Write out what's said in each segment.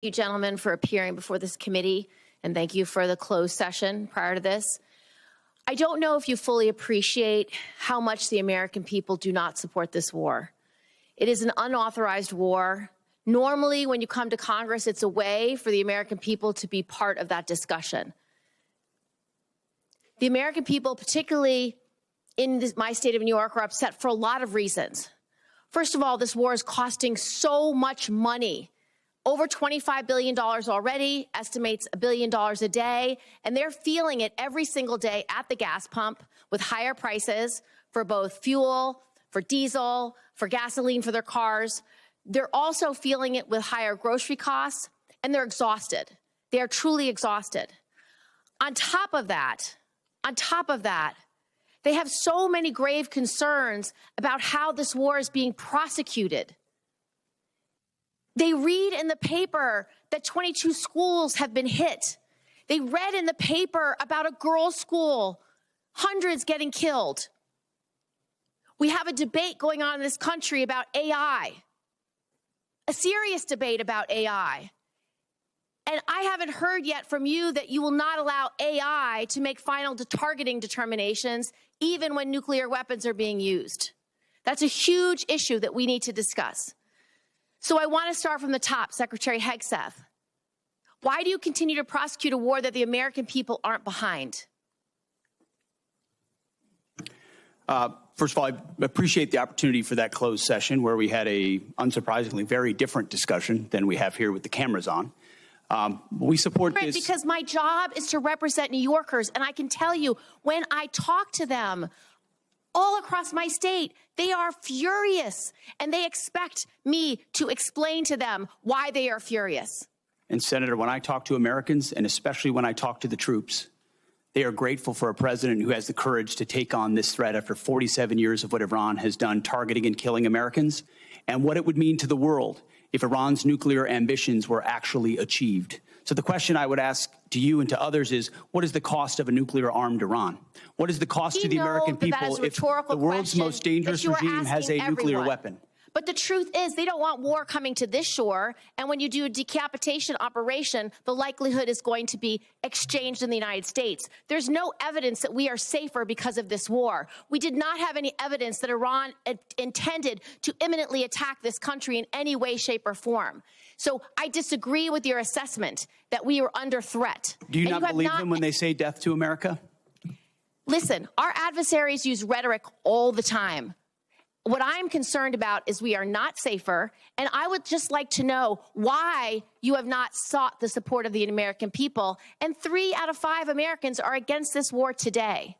you, gentlemen, for appearing before this committee, and thank you for the closed session prior to this. I don't know if you fully appreciate how much the American people do not support this war. It is an unauthorized war. Normally, when you come to Congress, it's a way for the American people to be part of that discussion. The American people, particularly in my state of New York, are upset for a lot of reasons. First of all, this war is costing so much money. Over $25 billion already, estimates $1 billion a day, and they're feeling it every single day at the gas pump with higher prices for both fuel, for diesel, for gasoline for their cars. They're also feeling it with higher grocery costs, and they're exhausted. They are truly exhausted. On top of that, they have so many grave concerns about how this war is being prosecuted. They read in the paper that 22 schools have been hit. They read in the paper about a girls' school, hundreds getting killed. We have a debate going on in this country about AI, a serious debate about AI. And I haven't heard yet from you that you will not allow AI to make final targeting determinations, even when nuclear weapons are being used. That's a huge issue that we need to discuss. So I want to start from the top, Secretary Hegseth. Why do you continue to prosecute a war that the American people aren't behind? First of all, I appreciate the opportunity for that closed session where we had a, unsurprisingly, very different discussion than we have here with the cameras on. We support this. Because my job is to represent New Yorkers, and I can tell you, when I talk to them all across my state, they are furious, and they expect me to explain to them why they are furious. And Senator, when I talk to Americans, and especially when I talk to the troops, they are grateful for a president who has the courage to take on this threat after 47 years of what Iran has done, targeting and killing Americans, and what it would mean to the world if Iran's nuclear ambitions were actually achieved. So the question I would ask to you and to others is, what is the cost of a nuclear-armed Iran? What is the cost to the American people if the world's most dangerous regime has a nuclear weapon? But the truth is, they don't want war coming to this shore, and when you do a decapitation operation, the likelihood is going to be exchanged in the United States. There's no evidence that we are safer because of this war. We did not have any evidence that Iran intended to imminently attack this country in any way, shape, or form. So I disagree with your assessment that we are under threat. Do you not believe them when they say death to America? Listen, our adversaries use rhetoric all the time. What I'm concerned about is we are not safer, and I would just like to know why you have not sought the support of the American people, and 3 out of 5 Americans are against this war today.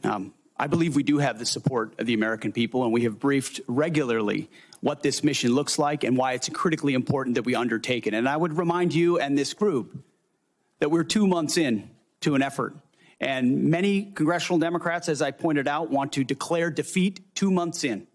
I believe we do have the support of the American people, and we have briefed regularly what this mission looks like and why it's critically important that we undertake it. And I would remind you and this group that we're 2 months in to an effort. And many congressional Democrats, as I pointed out, want to declare defeat 2 months in.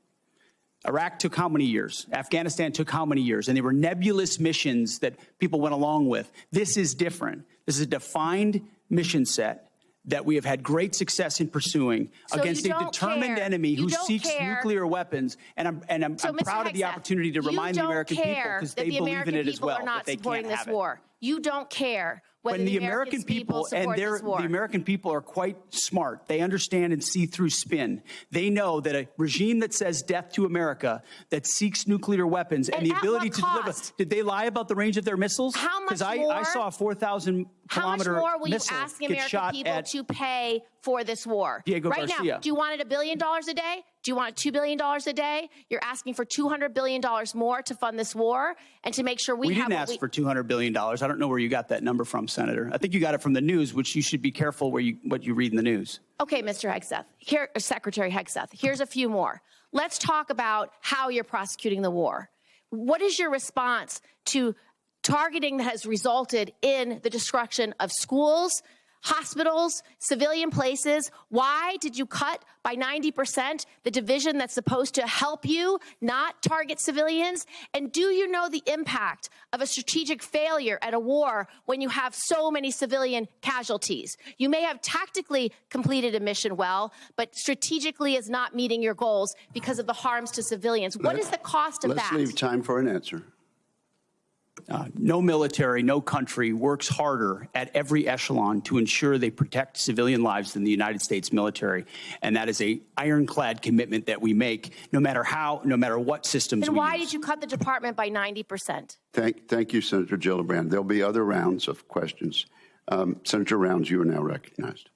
Iraq took how many years? Afghanistan took how many years? And they were nebulous missions that people went along with. This is different. This is a defined mission set that we have had great success in pursuing against a determined enemy who seeks nuclear weapons. And I'm proud of the opportunity to remind the American people, because they believe in it as well, that they can't have it. You don't care whether when the American people the American people are quite smart. They understand and see through spin. They know that a regime that says death to America, that seeks nuclear weapons and the ability to deliver. Did they lie about the range of their missiles? How much more? Because I saw a 4,000 kilometer missile. How much more will you ask the American people to pay for this war? Diego right Garcia. Now, do you want it $1 billion a day? Do you want $2 billion a day? You're asking for $200 billion more to fund this war and to make sure we have. We didn't ask for $200 billion. I don't know where you got that number from, Senator. I think you got it from the news, which you should be careful what you read in the news. Okay, Mr. Hegseth. Here, Secretary Hegseth. Here's a few more. Let's talk about how you're prosecuting the war. What is your response to targeting that has resulted in the destruction of schools, hospitals, civilian places? Why did you cut by 90% the division that's supposed to help you not target civilians? And do you know the impact of a strategic failure at a war when you have so many civilian casualties? You may have tactically completed a mission well, but strategically is not meeting your goals because of the harms to civilians. What is the cost of that? Let's leave time for an answer. No military, no country works harder at every echelon to ensure they protect civilian lives than the United States military. And that is a ironclad commitment that we make, no matter what systems we use. And why did you cut the department by 90%? Thank you, Senator Gillibrand. There'll be other rounds of questions. Senator Rounds, you are now recognized.